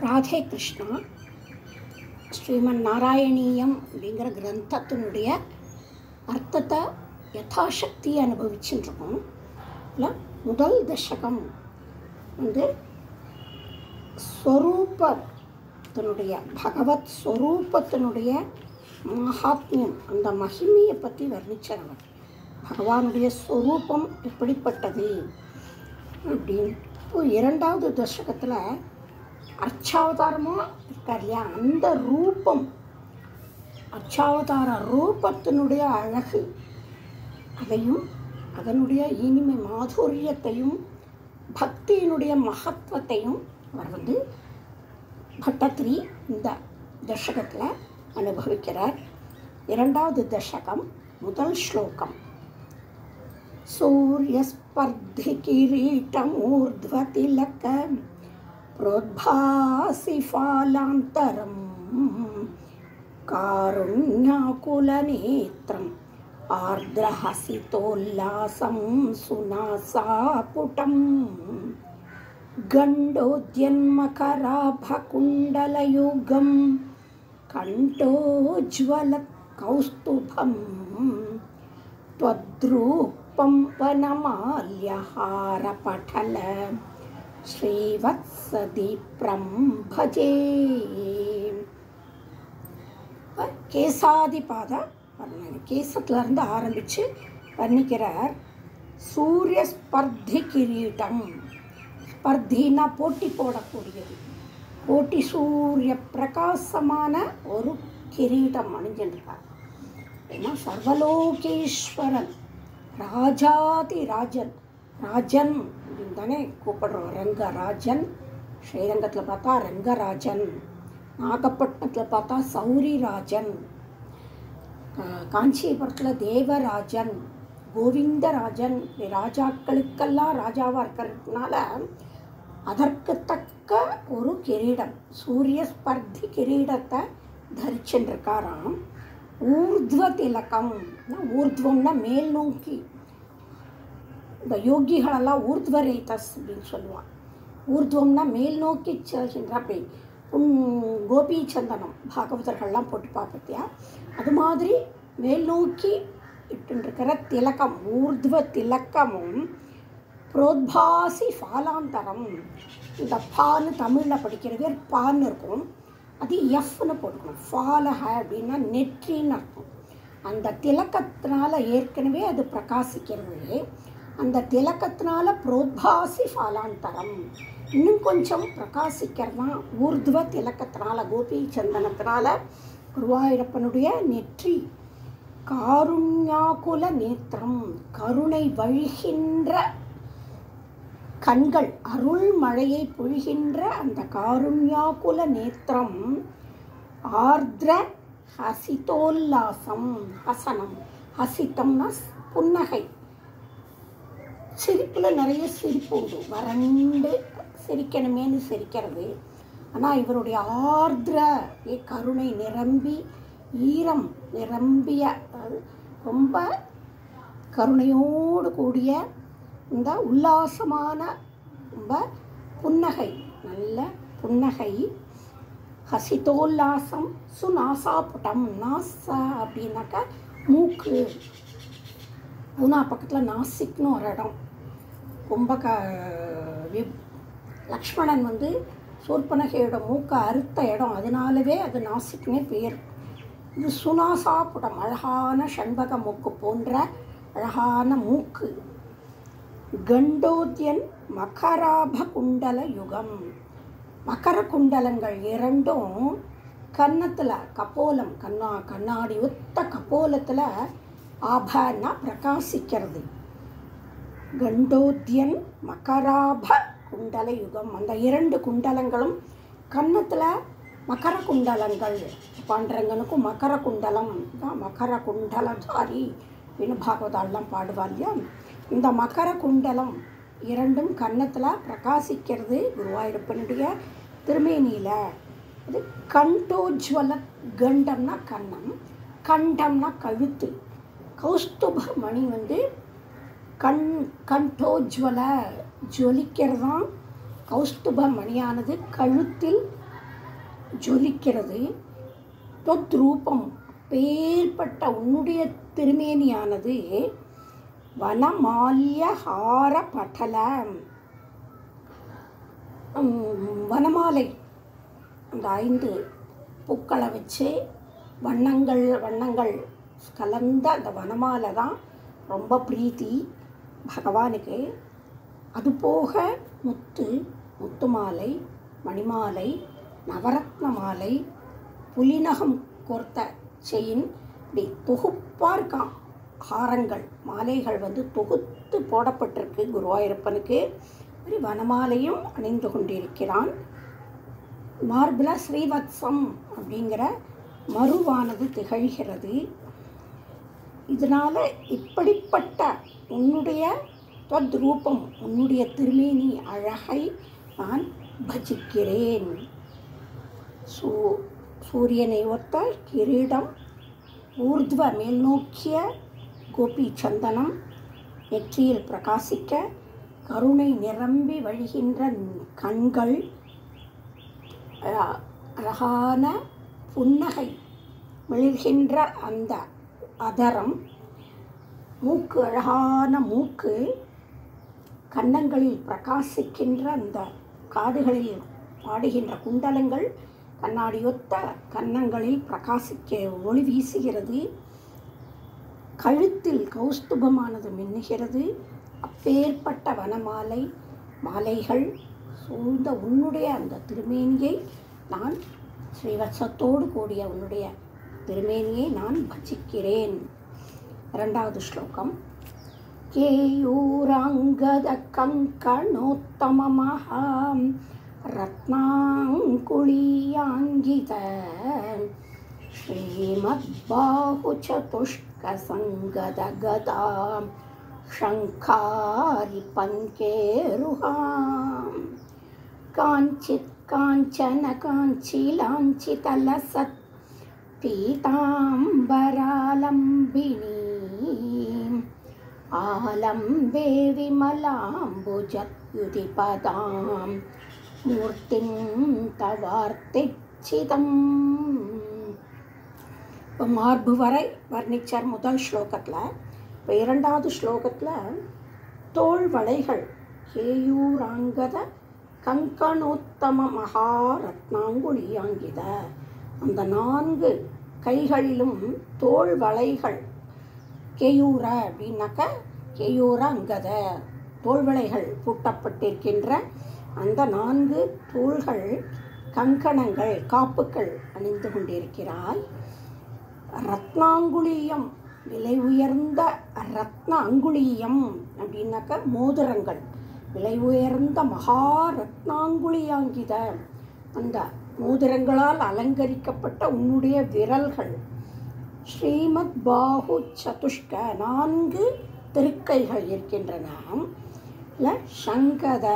ராதே கிருஷ்ணா. ஸ்ரீமன் நாராயணீயம் அப்படிங்கிற கிரந்தத்தினுடைய அர்த்தத்தை யதாசக்தி அனுபவிச்சுருக்கோம். இல்லை, முதல் தசகம் வந்து ஸ்வரூபத்தினுடைய பகவத் ஸ்வரூபத்தினுடைய மகாத்மியம், அந்த மகிமையை பற்றி வர்ணிச்சவர். பகவானுடைய ஸ்வரூபம் எப்படிப்பட்டது அப்படின்னு. இப்போ இரண்டாவது தசகத்தில் அர்ச்சாவதாரமாக இருக்கார் இல்லையா, அந்த ரூபம், அர்ச்சாவதார ரூபத்தினுடைய அழகு, அதையும் அதனுடைய இனிமை மாதுரியத்தையும் பக்தியினுடைய மகத்துவத்தையும் அவர் வந்து பட்டத்திரி இந்த தசகத்தில் அனுபவிக்கிறார். இரண்டாவது தசகம் முதல் ஸ்லோகம். சூரியஸ்பர்தி கிரீட்டமூர்த்வதிலக प्रोद्भासि फालान्तरं कारुण्याकुलनेत्रम् आर्द्रहसितोल्लासं सुनासापुटं गण्डोद्यन्मकराभकुण्डलयुगं कण्ठोज्ज्वलकौस्तुभं त्वद्रूपं वनमाल्यहारपटल ஸ்ரீவத்சதீப்ரம் பஜே. கேசாதிபாத வர்ணனை, கேசத்திலிருந்து ஆரம்பித்து வர்ணிக்கிறார். சூரிய ஸ்பர்தி கிரீட்டம், ஸ்பர்தினா போட்டி போடக்கூடியது, போட்டி சூரிய பிரகாசமான ஒரு கிரீட்டம் அணிஞ்சிருக்கார். ஏன்னா சர்வலோகேஸ்வரன், ராஜாதி ராஜன், ராஜன் அப்படின்னு தானே கூப்பிடுறோம். ரங்கராஜன், ஸ்ரீரங்கத்தில் பார்த்தா ரங்கராஜன், நாகப்பட்டினத்தில் பார்த்தா சௌரிராஜன், காஞ்சிபுரத்தில் தேவராஜன், கோவிந்தராஜன். ராஜாக்களுக்கெல்லாம் ராஜாவாக இருக்கிறதுனால அதற்கு தக்க ஒரு கிரீடம், சூரிய ஸ்பர்தி கிரீடத்தை தரிச்சுருக்காராம். ஊர்த்வ திலகம், ஊர்த்வம்னா மேல் நோக்கி. இந்த யோகிகளெல்லாம் ஊர்த்வரேதஸ் அப்படின்னு சொல்லுவான். ஊர்துவம்னா மேல் நோக்கி செல்கின்ற, அப்படி கோபி சந்தனம் பாகவதர்கள்லாம் போட்டு பார்த்தியா, அது மாதிரி மேல் நோக்கி இட்டுருக்கிற திலக்கம், ஊர்துவ திலக்கமும் புரோத்பாசி ஃபாலாந்தரம். இந்த பான்னு தமிழில் படிக்கிறது பான்னு இருக்கும், அது எஃப்னு போட்டுக்கணும். ஃபாலஹ அப்படின்னா நெற்றின்னு அர்த்தம். அந்த திலக்கத்தினால ஏற்கனவே அது பிரகாசிக்கிறது. அந்த திலக்கத்தினால புரோத்பாசி ஃபாலாந்தரம், இன்னும் கொஞ்சம் பிரகாசிக்கிறதான் ஊர்துவ திலக்கத்தினால, கோபி சந்தனத்தினால. குருவாயூரப்பனுடைய நெற்றி. காருண்யாகுல நேத்திரம், கருணை வழிகின்ற கண்கள், அருள் மழையை பொழிகின்ற அந்த காருண்யாகுல நேத்திரம். ஆர்திர ஹசிதோல்லாசம், ஹசனம், ஹசித்தம்னா புன்னகை, சிரிப்பில் நிறைய சிரிப்பு உண்டு, வறண்டு சிரிக்கணுமேனு சிரிக்கிறது. ஆனால் இவருடைய ஆர்திர கருணை நிரம்பி, ஈரம் நிரம்பிய, ரொம்ப கருணையோடு கூடிய இந்த உல்லாசமான ரொம்ப புன்னகை, நல்ல புன்னகை. ஹசிதோல்லாசம் சுநாசாபுட்டம், நாசா அப்படின்னாக்கா மூக்கு. பூனா பக்கத்தில் நாசிக்னு ஒரு இடம், ரொம்ப லக்ஷ்மணன் வந்து சூர்பனகையோட மூக்கை அறுத்த இடம், அதனாலவே அது நாசிக்னே பேர். இது சுனாசாபுடம், அழகான ஷண்பக மூக்கு போன்ற அழகான மூக்கு. கண்டோத்யன் மகராப குண்டல யுகம், மகர குண்டலங்கள் இரண்டும் கன்னத்தில், கபோலம், கண்ணாடி ஒத்த கபோலத்தில் ஆபன்னா பிரகாசிக்கிறது. கண்டோத்யன் மகராப குண்டல யுகம், அந்த இரண்டு குண்டலங்களும் கன்னத்தில் மகர குண்டலங்கள். பாண்டரங்கனுக்கும் மகர குண்டலம் தான், மகர குண்டலதாரி அப்படின்னு பாகவதாலாம் பாடுவார் இல்லையா. இந்த மகர குண்டலம் இரண்டும் கன்னத்தில் பிரகாசிக்கிறது குருவாயூரப்பனுடைய திருமேனியில். அது கண்டோஜ்வல, கண்டம்னா கன்னம், கண்டம்னா கழுத்து. கௌஸ்துப மணி வந்து கண்டோஜ்வல, ஜொலிக்கிறதான் கௌஸ்துப மணியானது கழுத்தில் ஜொலிக்கிறது. தொத்ரூபம் பேர்பட்ட உன்னுடைய திருமேனியானது வனமால்யஹார படல, வனமாலை அந்த 5 பூக்களை வச்சு வண்ணங்கள் கலந்த அந்த வனமாலை தான் ரொம்ப பிரீத்தி பகவானுக்கு. அதுபோக முத்து மாலை, மணிமாலை, நவரத்ன மாலை, புலிநகம் கோர்த்த செயின், இப்படி தொகுப்பாக இருக்கான். ஹாரங்கள் மாலைகள் தொகுத்து போடப்பட்டிருக்கு குருவாயூரப்பனுக்கு. ஒரு வனமாலையும் அணிந்து கொண்டிருக்கிறான். மார்பிள ஸ்ரீவத்சம் அப்படிங்கிற மருவானது திகழ்கிறது. இதனால் இப்படிப்பட்ட உன்னுடைய ரூபம், உன்னுடைய திருமேனி அழகை நான் பஜிக்கிறேன். சூரியனை ஒத்த கிரீடம், ஊர்துவ மேல் நோக்கிய கோபி சந்தனம், நெற்றியில் பிரகாசிக்க கருணை நிரம்பி வழிகின்ற கண்கள், அழகான புன்னகை மிளிர்கின்ற அந்த அதரம், மூக்கு, அழகான மூக்கு, கன்னங்களில் பிரகாசிக்கின்ற அந்த காதுகளில் பாடுகின்ற குண்டலங்கள், கண்ணாடியொத்த கன்னங்களில் பிரகாசிக்க ஒளி வீசுகிறது. கழுத்தில் கௌஸ்துபமானது மின்னுகிறது. அப்பேற்பட்ட வனமாலை மாலைகள் சூழ்ந்த உன்னுடைய அந்த திருமேனியை நான், ஸ்ரீவத்சத்தோடு கூடிய உன்னுடைய திருமேனியை நான் பஜிக்கிறேன். 2வது ஸ்லோகம். கேயூராங்கத கங்கணோத்தமமஹாம் ரத்னாங்குளீயாங்கித ஸ்ரீமத்பாஹுசதுஷ்கசங்கதகதாம் ஷங்காரி பங்கேருஹாம் காஞ்சித் காஞ்சன காஞ்சிலாஞ்சிதலசத் பீதாம்பராலம்பினீம் ஆலம்பே விமலாம்புஜத்யுதிபதாம் மூர்த்திம் தவார்த்திச்சிதம். இப்போ மார்பு வரை வர்ணிச்சார் முதல் ஸ்லோகத்தில். இப்போ 2வது ஸ்லோகத்தில் தோள் வளைகள், கேயூராங்கத கங்கணோத்தம மகாரத்னாங்குளியாங்கித, அந்த 4 கைகளிலும் தோள் வளைகள். கேயூர அப்படின்னாக்க கேயூர அங்கத, தோள்வளைகள் பூட்டப்பட்டிருக்கின்ற அந்த 4 தோள்கள், கங்கணங்கள், காப்புக்கள் அணிந்து கொண்டிருக்கிறாய். ரத்னாங்குளியம், விலை உயர்ந்த ரத்ன அங்குளியம் அப்படின்னாக்க மோதிரங்கள், விலை உயர்ந்த மகாரத்னாங்குளியாங்கித, அந்த மோதிரங்களால் அலங்கரிக்கப்பட்ட உன்னுடைய விரல்கள். ஸ்ரீமத் பாஹு சதுஷ்க, 4 திருக்கைகள் இருக்கின்றன. சங்கத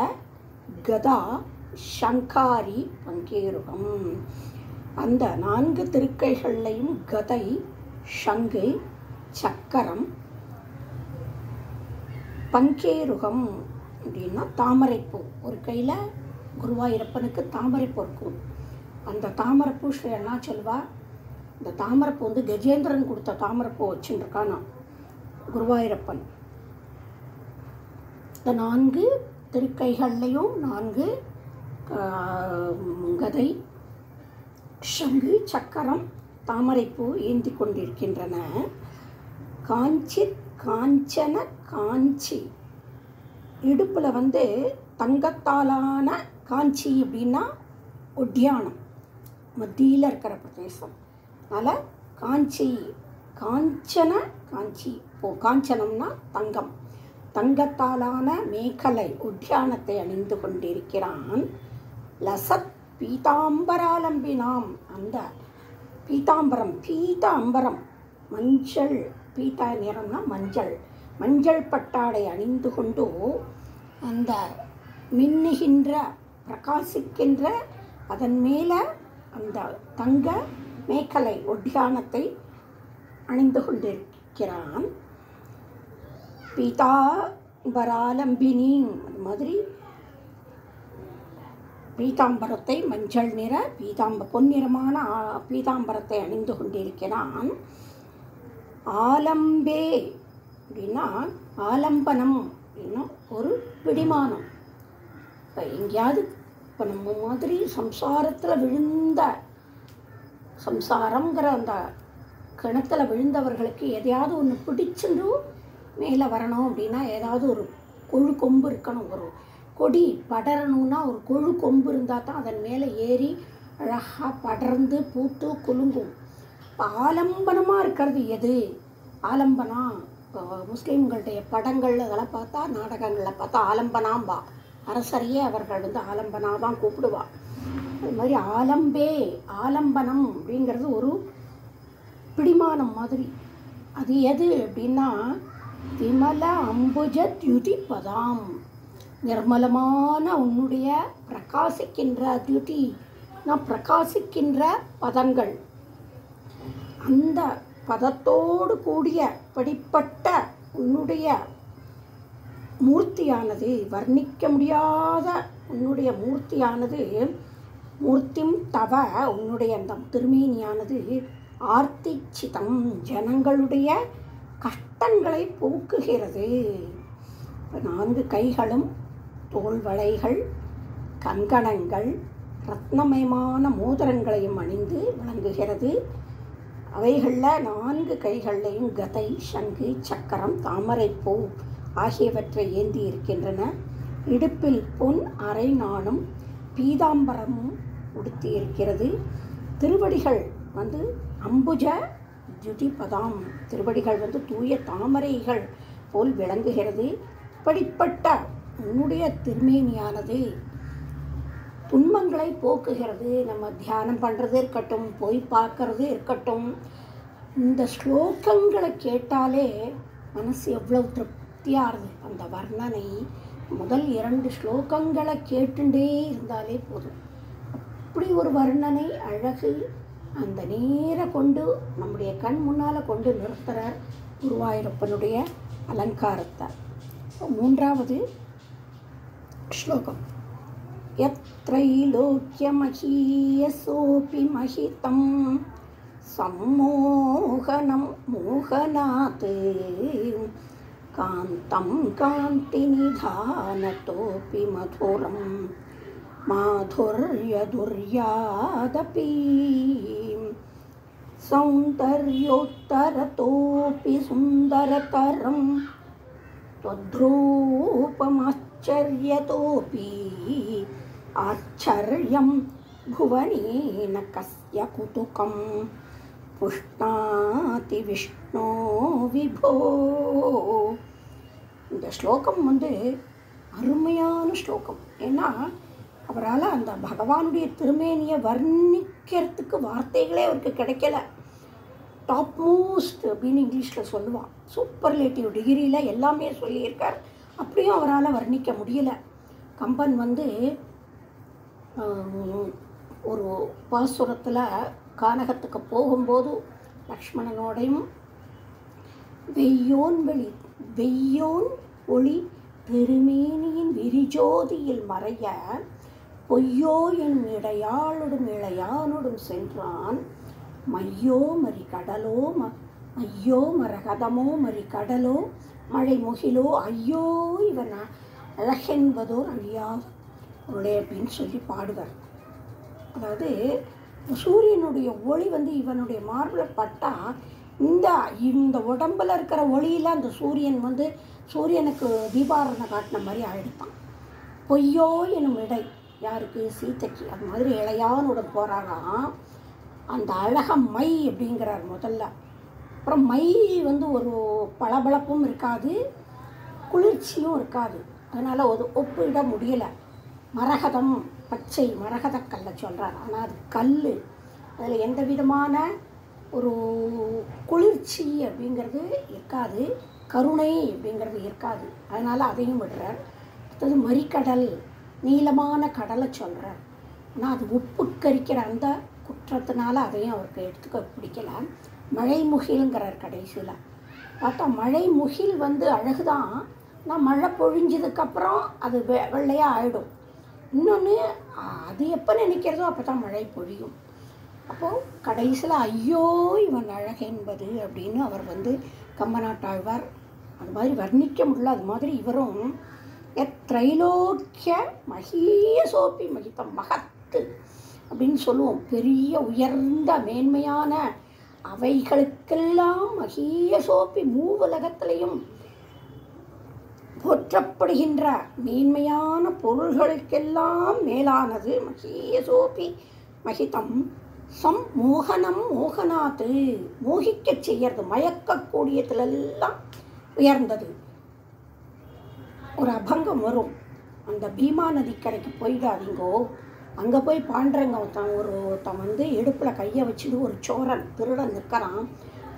கதா ஷங்காரி பங்கேருகம், அந்த 4 திருக்கைகள்லையும் கதை, ஷங்கு, சக்கரம், பங்கேருகம் அப்படின்னா தாமரைப்பூ. ஒரு கையில் குருவாயூரப்பனுக்கு தாமரைப்பூ இருக்கும். அந்த தாமரைப்பூ ஸ்ரீ அண்ணா சொல்வா, இந்த தாமரைப்பூ கஜேந்திரன் கொடுத்த தாமரைப்பூ வச்சுருக்கானா குருவாயூரப்பன். இந்த 4 திருக்கைகள்லையும் 4 கதை, ஷங்கு, சக்கரம், தாமரைப்பூ ஏந்தி கொண்டிருக்கின்றன. காஞ்சித் காஞ்சன காஞ்சி, இடுப்பில் தங்கத்தாலான காஞ்சி அப்படின்னா ஒட்டியானம், மத்தியில் இருக்கிற பிரதேசம். அதனால் காஞ்சி, காஞ்சன காஞ்சி, காஞ்சனம்னா தங்கம், தங்கத்தாலான மேகலை ஒட்டியானத்தை அணிந்து கொண்டிருக்கிறான். லசத் பீதாம்பராலம்பினாம், அந்த பீதாம்பரம், பீத அம்பரம், மஞ்சள், பீதா நிறம்னா மஞ்சள், மஞ்சள் பட்டாடை அணிந்து கொண்டு அந்த மின்னுகின்ற பிரகாசிக்கின்ற அதன் மேலே அந்த தங்க மேகலை ஒட்டியானத்தை அணிந்து கொண்டிருக்கிறான். பீதாம்பராலம்பினி, அது மாதிரி பீதாம்பரத்தை மஞ்சள் நிற பொன்னிறமான பீதாம்பரத்தை அணிந்து கொண்டிருக்கிறான். ஆலம்பே அப்படின்னா ஆலம்பனம் அப்படின்னா ஒரு பிடிமானம். இப்போ எங்கேயாவது இப்போ நம்ம மாதிரி சம்சாரங்கிற அந்த கிணத்துல விழுந்தவர்களுக்கு எதையாவது ஒன்று பிடிச்சுட்டு மேலே வரணும் அப்படின்னா ஏதாவது ஒரு கொழு கொம்பு இருக்கணும். ஒரு கொடி படரணும்னா ஒரு கொழு கொம்பு இருந்தால் தான் அதன் மேலே ஏறி அழகாக படர்ந்து பூத்து குலுங்கும். இப்போ ஆலம்பனமாக இருக்கிறது எது? ஆலம்பனம் இப்போ முஸ்லீம்களுடைய படங்கள் அதெல்லாம் பார்த்தா, நாடகங்களில் பார்த்தா ஆலம்பனாம்பா. அரசரையே அவர்கள் ஆலம்பனா தான் கூப்பிடுவா. அது மாதிரி ஆலம்பனம் அப்படிங்கிறது ஒரு பிடிமானம் மாதிரி. அது எது அப்படின்னா விமல அம்புஜ தியுதி பதாம், நிர்மலமான உன்னுடைய பிரகாசிக்கின்ற பிரகாசிக்கின்ற பதங்கள், அந்த பதத்தோடு கூடிய படிப்பட்ட உன்னுடைய மூர்த்தியானது, வர்ணிக்க முடியாத உன்னுடைய மூர்த்தியானது, மூர்த்திம் தவ உன்னுடைய அந்த திருமேனியானது ஆர்த்திச்சிதம் ஜனங்களுடைய கஷ்டங்களை போக்குகிறது. 4 கைகளும் தோள்வளைகள் கங்கணங்கள் ரத்னமயமான மோதிரங்களையும் அணிந்து விளங்குகிறது. அவைகளில் 4 கைகளையும் கதை, சங்கு, சக்கரம், தாமரைப்பூ ஆகியவற்றை ஏந்தி இருக்கின்றன. இடுப்பில் பொன் அரை நாணும் பீதாம்பரமும் உடுத்தி இருக்கிறது. திருவடிகள் அம்புஜ ஜுதி பதாம், திருவடிகள் தூய தாமரைகள் போல் விளங்குகிறது. இப்படிப்பட்ட உன்னுடைய திருமேனியானது துன்பங்களை போக்குகிறது. நம்ம தியானம் பண்ணுறது இருக்கட்டும், போய் பார்க்கறது இருக்கட்டும், இந்த ஸ்லோகங்களை கேட்டாலே மனசு எவ்வளவு திருப்தியாக இருக்குது. அந்த வர்ணனை முதல் 2 ஸ்லோகங்களை கேட்டுட்டே இருந்தாலே போதும். அப்படி ஒரு வர்ணனை அழகு. அந்த நேர கொண்டு நம்முடைய கண் முன்னால் கொண்டு நிறுத்துகிறார் குருவாயூரப்பனுடைய அலங்காரத்தை. 3வது ஸ்லோகம். யத்ரைலோக்யமஹீயசோபி மஹிதம் சம்மோகனம் மோகனாத் காந்தம் காந்திநிதானதோபி மதுரம் மாதுர்யதுர்யாதபி சௌந்தர்யோத்தரதோபி சுந்தரதரம் त्वद्रूपमाश्चर्यतोऽपि आश्चर्यं भुवनेन कस्य कुतुकं पुष्णाति विष्णो विभो. இந்த ஸ்லோகம் அருமையான ஸ்லோகம். ஏன்னா அவரால் அந்த பகவானுடைய திருமேனியை வர்ணிக்கிறதுக்கு வார்த்தைகளே அவருக்கு கிடைக்கல. டாப் மோஸ்ட் அப்படின்னு இங்கிலீஷில் சொல்லுவான். சூப்பர்லேட்டிவ் டிகிரியில் எல்லாமே சொல்லியிருக்கார். அப்படியும் அவரால் வர்ணிக்க முடியலை. கம்பன் ஒரு பாசுரத்தில் கானகத்துக்கு போகும்போது லக்ஷ்மணனோடையும் வெய்யோன் ஒளி திருமேனியின் விரிஜோதியில் மறைய பொய்யோ என் இடையாளோடும் இளையானோடும் சென்றான் மையோ மறி கடலோ ஐயோ மரகதமோ மறி கடலோ மழை முகிலோ ஐயோ இவன் அழகென்பதோர் அழியாத பொருளே அப்படின்னு சொல்லி பாடுவார். அதாவது சூரியனுடைய ஒளி இவனுடைய மார்பில் பட்டால் இந்த உடம்பில் இருக்கிற ஒளியில் அந்த சூரியனுக்கு தீபாரணை காட்டின மாதிரி ஆகிடுப்பான். பொய்யோ எனும் இடை யாருக்கு? சீதைக்கு. அது மாதிரி இளையானுடன் போகிறாராம். அந்த அழக மை அப்படிங்கிறார் முதல்ல. அப்புறம் மை ஒரு பளபளப்பும் இருக்காது, குளிர்ச்சியும் இருக்காது. அதனால் ஒப்பிட முடியலை. மரகதம், பச்சை மரகதக்கல்லை சொல்கிறார். ஆனால் அது கல். அதில் எந்த விதமான ஒரு குளிர்ச்சி அப்படிங்கிறது இருக்காது, கருணை அப்படிங்கிறது இருக்காது. அதனால் அதையும் விடுறார். அடுத்தது மறிக்கடல், நீளமான கடலை சொல்கிறார். ஆனால் அது உப்புக்கரிக்கிற அந்த குற்றத்தினால அதையும் அவருக்கு எடுத்துக்க பிடிக்கல. மழை முகில்ங்கிறார் கடைசியில். பார்த்தா மழை முகில் அழகுதான். ஆனால் மழை பொழிஞ்சதுக்கப்புறம் அது வெள்ளையாக ஆகிடும். இன்னொன்று அது எப்போ நினைக்கிறதோ அப்போ தான் மழை பொழியும். அப்போது கடைசியில் ஐயோ இவன் அழகென்பது அப்படின்னு அவர் கம்பநாட்டாழ்வார் அது மாதிரி வர்ணிக்க முடியல. அது மாதிரி இவரும் திரைலோக்கிய மகீயசோபி மகிதம் மகத்து அப்படின்னு சொல்லுவோம். பெரிய உயர்ந்த மேன்மையான அவைகளுக்கெல்லாம் மகீயசோபி மூவுலகத்திலையும் போற்றப்படுகின்ற மேன்மையான பொருள்களுக்கெல்லாம் மேலானது மகீயசோபி மகிதம் சம்மோகனம் மோகனாத்து மோகிக்க செய்யறது மயக்கக்கூடியதுலெல்லாம் உயர்ந்தது. ஒரு அபங்கம் வரும், அந்த பீமா நதிக்கரைக்கு போயிடாதீங்கோ, அங்கே போய் பாண்டுறங்க ஒருத்தன் இடுப்பில் கையை வச்சுட்டு ஒரு சோரன் திருடன் நிற்கிறான்,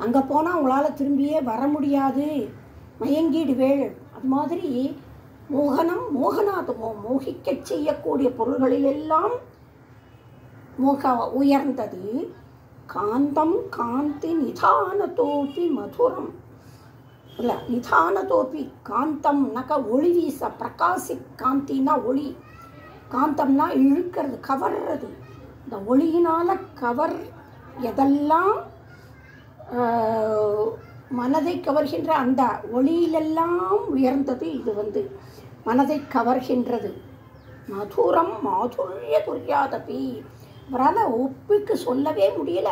அங்கே போனால் உங்களால் திரும்பியே வர முடியாது, மயங்கிடுவேள். அது மாதிரி மோகனம் மோகனாதுமோ மோகிக்க செய்யக்கூடிய பொருள்களிலெல்லாம் உயர்ந்தது. காந்தம் காந்தி நிதானத்தோப்பி மதுரம் இல்லை நிதானத்தோப்பி காந்தம் நக ஒளி வீச பிரகாசி காந்தின்னா ஒளி, காந்தம்னா இழுக்கிறது கவர்றது, இந்த ஒளியினால் எதெல்லாம் மனதை கவர்கின்ற அந்த ஒளியிலெல்லாம் உயர்ந்தது இது மனதை கவர்கின்றது. மதுரம் மாதுரிய துரியாதபி அவரால் ஒப்புக்கு சொல்லவே முடியல.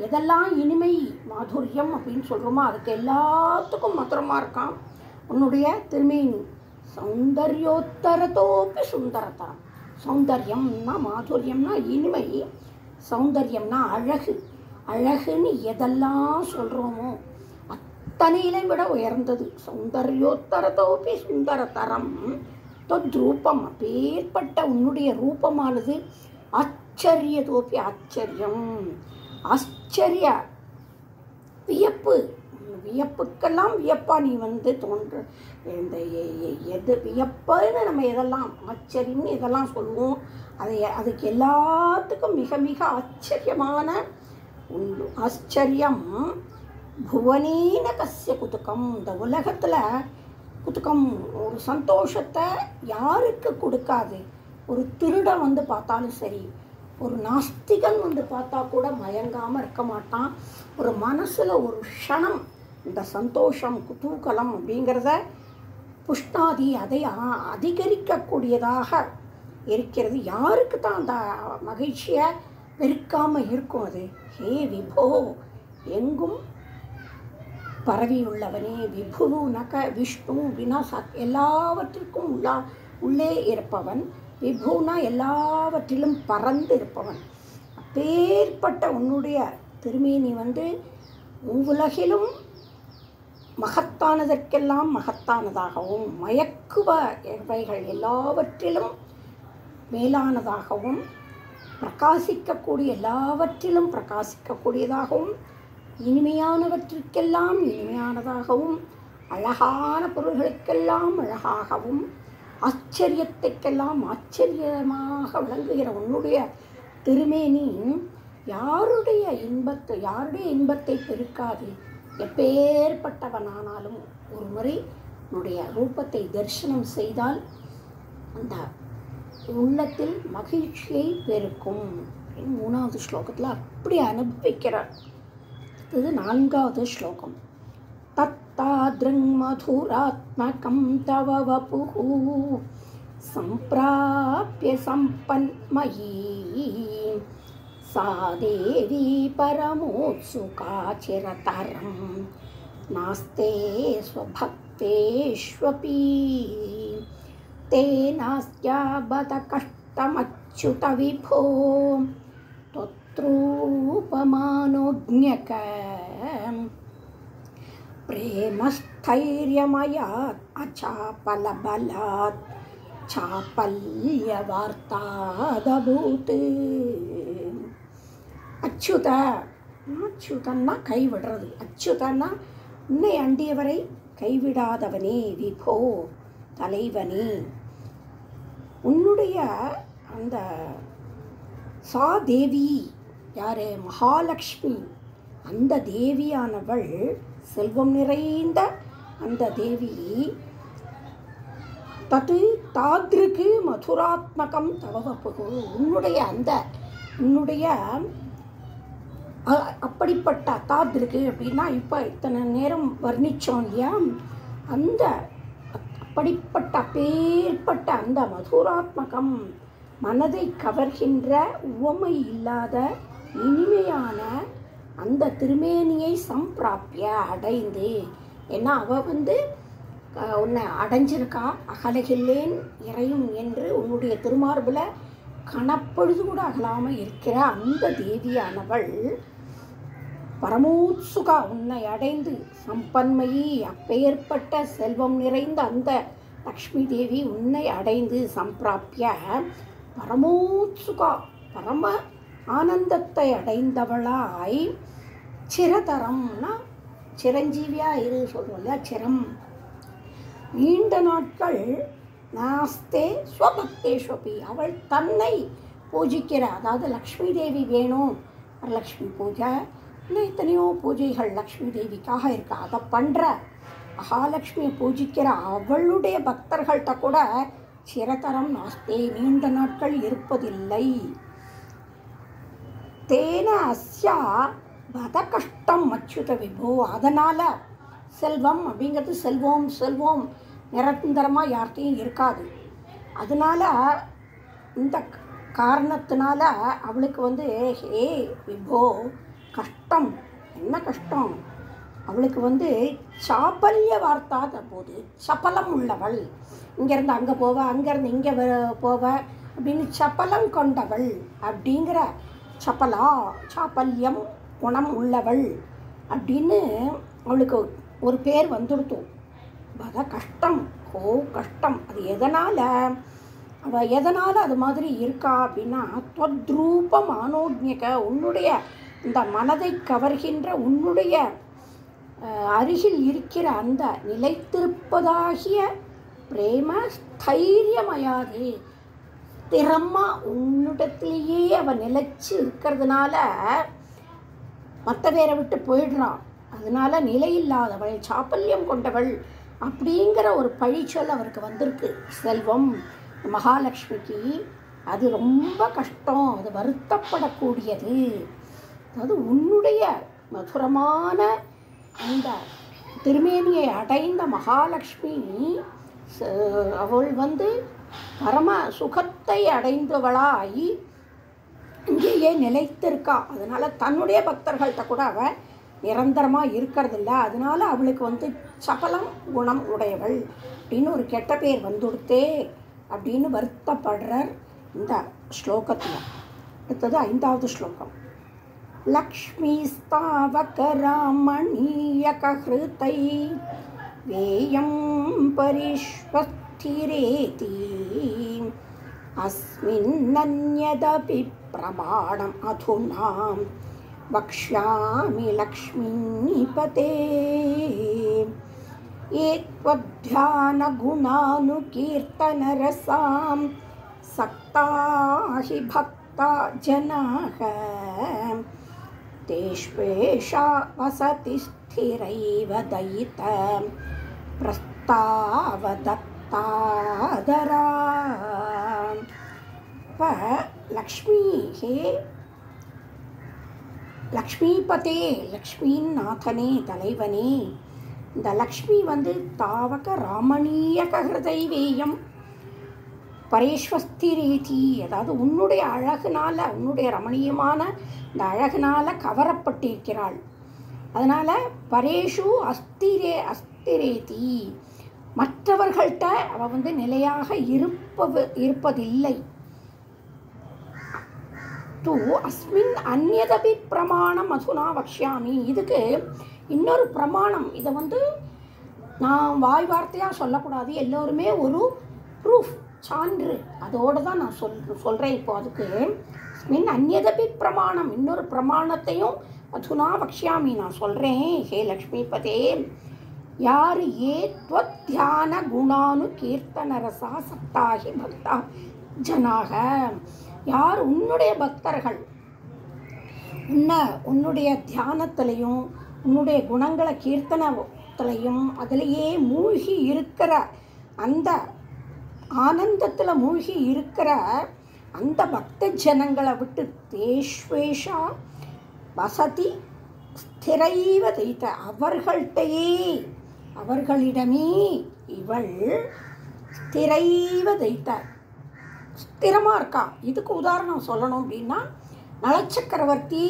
எதெல்லாம் இனிமை மாதுரியம் அப்படின்னு சொல்கிறோமோ அதுக்கு எல்லாத்துக்கும் மதுரமாக இருக்கான் உன்னுடைய திருமேனி. சௌந்தர்யோத்தரத்தோப்பி சுந்தரத்தரம். சௌந்தர்யம்னா மாதுரியம்னா இனிமை, சௌந்தர்யம்னா அழகு. அழகுன்னு எதெல்லாம் சொல்கிறோமோ அத்தனையிலை விட உயர்ந்தது. சௌந்தர்யோத்தரத்தோப்பி சுந்தரத்தரம் தொத்ரூபம். அப்பேற்பட்ட உன்னுடைய ரூபமானது ஆச்சரியத்தோப்பி ஆச்சரியம். ஆச்சரிய வியப்பு, வியப்புக்கெல்லாம் வியப்பா நீ தோன்று. இந்த எது வியப்புன்னு நம்ம எதெல்லாம் ஆச்சரியம்னு எதெல்லாம் சொல்லுவோம் அதுக்கு எல்லாத்துக்கும் மிக மிக ஆச்சரியமான உண்டு. ஆச்சரியம் புவனேன கஸ்ய குதுக்கம். இந்த உலகத்தில் குதுக்கம் ஒரு சந்தோஷத்தை யாருக்கு கொடுக்காது? ஒரு திருடன் பார்த்தாலும் சரி, ஒரு நாஸ்திகன் பார்த்தா கூட மயங்காமல் இருக்க மாட்டான். ஒரு மனசில் ஒரு க்ஷணம் இந்த சந்தோஷம் குதூகலம் அப்படிங்கிறத புஷ்டாதி அதை அதிகரிக்கக்கூடியதாக இருக்கிறது. யாருக்கு தான் அந்த மகிழ்ச்சியை வெறுக்காமல் இருக்கும்? அது ஹே விபோ எங்கும் பரவியுள்ளவனே, விபுரு நக விஷ்ணு வினாசா எல்லாவற்றிற்கும் உள்ளே இருப்பவன், விபுனா எல்லாவற்றிலும் பறந்து இருப்பவன். அப்பேற்பட்ட உன்னுடைய திருமேனி உலகிலும் மகத்தானதற்கெல்லாம் மகத்தானதாகவும் மயக்குவைகள் எல்லாவற்றிலும் மேலானதாகவும் பிரகாசிக்கக்கூடிய எல்லாவற்றிலும் பிரகாசிக்கக்கூடியதாகவும் இனிமையானவற்றிற்கெல்லாம் இனிமையானதாகவும் அழகான பொருள்களுக்கெல்லாம் அழகாகவும் ஆச்சரியத்துக்கெல்லாம் ஆச்சரியமாக விளங்குகிற உன்னுடைய திருமேனி யாருடைய இன்பத்தை பெருக்காது? எப்பேற்பட்டவனானாலும் ஒரு முறை உன்னுடைய ரூபத்தை தரிசனம் செய்தால் அந்த உள்ளத்தில் மகிழ்ச்சியை பெருக்கும். 3வது ஸ்லோகத்தில் அப்படி அனுபவிக்கிறார். இது 4வது ஸ்லோகம். தத்தாத்ருங் மதுராத்மகம் தவ வபுஹு சம்பிராப்ய சம்பன்மயீ சா தேவி பரமோத்சுகா சிரதரம் நாஸ்தே ஸ்வபக்தேஷ்வபி தேனாஸ்யா பத கஷ்டமச்சுத விபோ தொத்ரூபமானோஜ்ஞக பிரேமஸ்தைர்யமயாத் அச்சாபலபலாத் சாபல்யவார்த்தாதபூத். அச்சுதன்னா கைவிடுறது, அச்சுதன்னா உன்னை அண்டியவரை கைவிடாதவனே, விபோ தலைவனே. உன்னுடைய அந்த சா தேவி யார்? மகாலட்சுமி. அந்த தேவியானவள் செல்வம் நிறைந்த அந்த தேவி தது தாத்ருக்கு மதுராத்மகம் தவவப்புகு. உன்னுடைய அப்படிப்பட்ட தாத்ருக்கு அப்படின்னா இப்போ இத்தனை நேரம் வர்ணித்தோம் இல்லையா, அந்த அப்படிப்பட்ட அப்பேற்பட்ட அந்த மதுராத்மகம் மனதை கவர்கின்ற உவமை இல்லாத இனிமையான அந்த திருமேனியை சம்பிராப்பிய அடைந்து, ஏன்னா அவள் உன்னை அடைஞ்சிருக்கா, அகலகில்லேன் இறையும் என்று உன்னுடைய திருமார்பில் கணப்பொழுது கூட அகலாமல் இருக்கிற அந்த தேவியானவள் பரமோத்சுகா உன்னை அடைந்து சம்பன்மையி அப்பேற்பட்ட செல்வம் நிறைந்த அந்த லக்ஷ்மி தேவி உன்னை அடைந்து சம்பிராப்பிய பரமோத்சுகா பரம ஆனந்தத்தை அடைந்தவளாய் சிரதரம்னா சிரஞ்சீவியாக இரு சொல்கிறோம்ல, சிரம் நீண்ட நாட்கள் நாஸ்தே ஸ்வபக்தேஷ்வபி அவள் தன்னை பூஜிக்கிற, அதாவது லக்ஷ்மி தேவி வேணும், வரலக்ஷ்மி பூஜை இன்னும் எத்தனையோ பூஜைகள் லக்ஷ்மி தேவிக்காக இருக்கா, அதை பண்ணுற மகாலட்சுமியை பூஜிக்கிற அவளுடைய பக்தர்கள்ட்ட கூட சிரதரம் நாஸ்தே நீண்ட நாட்கள் இருப்பதில்லை. தேன அஸ்யா பத கஷ்டம் அச்சுத விபோ. அதனால் செல்வம் அப்படிங்கிறது செல்வம் நிரந்தரமாக யார்கிட்டையும் இருக்காது. அதனால் இந்த காரணத்தினால அவளுக்கு ஹே விபோ கஷ்டம், என்ன கஷ்டம் அவளுக்கு சாப்பல்ய வார்த்தாத போது சபலம் உள்ளவள், இங்கேருந்து அங்கே போவ அங்கேருந்து இங்கே போவ அப்படின்னு சபலம் கொண்டவள் அப்படிங்கிற சாப்பல்யம் குணம் உள்ளவள் அப்படின்னு அவளுக்கு ஒரு பேர் வந்துடுத்தோம். பத கஷ்டம், கஷ்டம். அது எதனால் அது மாதிரி இருக்கா அப்படின்னா துவத்ரூப மானோஜ்ஞக உன்னுடைய இந்த மனதை கவர்கின்ற உன்னுடைய அருகில் இருக்கிற அந்த நிலைத்திருப்பதாகிய பிரேம ஸ்தைரியமயாதே ஸ்திரமாக உன்னிடத்திலேயே அவள் நிலைச்சு இருக்கிறதுனால மற்ற பேரை விட்டு போயிடுறான். அதனால் நிலையில்லாதவள் சாப்பல்யம் கொண்டவள் அப்படிங்கிற ஒரு பழிச்சொல் அவருக்கு வந்திருக்கு. செல்வம் மகாலட்சுமிக்கு அது ரொம்ப கஷ்டம், அது வருத்தப்படக்கூடியது. அதாவது உன்னுடைய மதுரமான அந்த திருமேனியை அடைந்த மகாலட்சுமி அவள் பரம சுகத்தை அடைந்தவளாய் இங்கேயே நிலைத்திருக்கா. அதனால் தன்னுடைய பக்தர்கள்ட்ட கூட அவள் நிரந்தரமாக இருக்கிறதில்ல. அதனால் அவளுக்கு சபலம் குணம் உடையவள் அப்படின்னு ஒரு கெட்ட பேர் வந்துடுத்தே அப்படின்னு வருத்தப்படுறார் இந்த ஸ்லோகத்தில். அடுத்தது 5வது ஸ்லோகம். லக்ஷ்மி ஸ்தாவகராமணீயகஹ்ருதை வேயம் பரிஷ்வஸ்திரேதி அஸ்மின்னன்யதபி பிரமாணம் அதுனாம் வக்ஷ்யாமி லக்ஷ்மீபதே ஏத்வத்யானகுணானுகீர்த்தனரசாம் சக்தாஹி பக்தா ஜனாக தேஷ்வேஷா வசதி ஸ்திரைவ தயித பிரஸ்தாவதத்தாதரா. இப்போ லக்ஷ்மி ஹே லக்ஷ்மிபதே லக்ஷ்மின் நாதனே தலைவனே, இந்த லக்ஷ்மி தாவக ராமணீயக ஹிருதைவேயம் பரேஸ்வஸ்திரேதி, அதாவது உன்னுடைய அழகுனால உன்னுடைய ரமணீயமான இந்த அழகுனால கவரப்பட்டிருக்கிறாள். அதனால் பரேஷு அஸ்திரேதி மற்றவர்கள்ட்ட அவள் நிலையாக இருப்பதில்லை. தூ அஸ்மின் அந்யதபி பிரமாணம் அதுனா வக்ஷ்யாமி. இதுக்கு இன்னொரு பிரமாணம், இதை நான் வாய் வார்த்தையாக சொல்லக்கூடாது, எல்லோருமே ஒரு ப்ரூஃப் சான்று அதோடு தான் நான் சொல்கிறேன். இப்போ அதுக்கு அஸ்மின் அந்யதபி பிரமாணம் இன்னொரு பிரமாணத்தையும் அதுனா வக்ஷ்யாமி நான் சொல்கிறேன். ஹே லக்ஷ்மிபதே, யார் ஏத்வத்யான குணானு கீர்த்தனரசா சப்தாகி பக்தா ஜனாக, யார் உன்னுடைய பக்தர்கள் உன்னுடைய தியானத்திலையும் உன்னுடைய குணங்களை கீர்த்தனத்திலையும் அதிலேயே மூழ்கி இருக்கிற அந்த ஆனந்தத்தில் மூழ்கி இருக்கிற அந்த பக்த ஜனங்களை விட்டு தேஷ்வேஷா வசதி ஸ்திரைவ தைத்த அவர்களிடமே இவள் ஸ்திரைவ தைத்த ஸ்திரமாக இருக்கா. இதுக்கு உதாரணம் சொல்லணும் அப்படின்னா, நலச்சக்கரவர்த்தி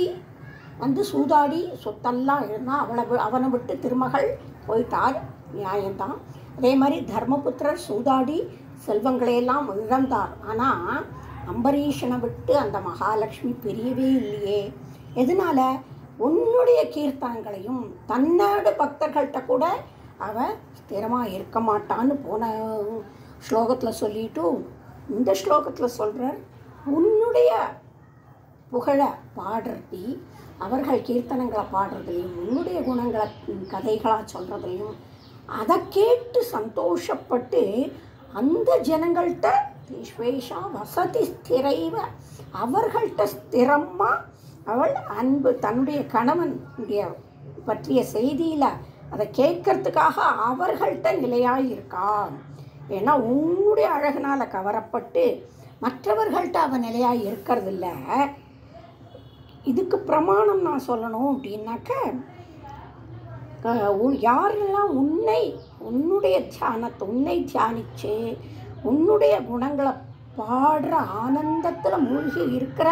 சூதாடி சொத்தெல்லாம் இருந்தால் அவனை விட்டு திருமகள் போயிட்டார், நியாயம்தான். அதே மாதிரி தர்மபுத்திரர் சூதாடி செல்வங்களையெல்லாம் இழந்தார். ஆனால் அம்பரீஷனை விட்டு அந்த மகாலட்சுமி பிரியவே இல்லையே. எதனால்? உன்னுடைய கீர்த்தனங்களையும் தன்னோட பக்தர்கள்ட்ட கூட அவள் ஸ்திரமாக இருக்க மாட்டான்னு போன ஸ்லோகத்தில் சொல்லிட்டு இந்த ஸ்லோகத்தில் சொல்கிறார், உன்னுடைய புகழை பாடுறதி, அவர்கள் கீர்த்தனங்களை பாடுறதுலையும் உன்னுடைய குணங்களை கதைகளாக சொல்கிறதுலையும் அதை கேட்டு சந்தோஷப்பட்டு அந்த ஜனங்கள்கிட்ட விஸ்வேஷா வசதி ஸ்திரைவ அவர்கள்ட்ட ஸ்திரமாக அவள் அன்பு தன்னுடைய கணவனுடைய பற்றிய செய்தியில் அதை கேட்கறதுக்காக அவர்கள்ட்ட நிலையாக இருக்கா. ஏன்னா உன்னுடைய அழகினால் கவரப்பட்டு மற்றவர்கள்ட்ட அவன் நிலையாக இருக்கிறதில்ல. இதுக்கு பிரமாணம் நான் சொல்லணும் அப்படின்னாக்க, யாரெல்லாம் உன்னுடைய தியானத்தை உன்னை தியானித்து உன்னுடைய குணங்களை பாடுற ஆனந்தத்தில் மூழ்கி இருக்கிற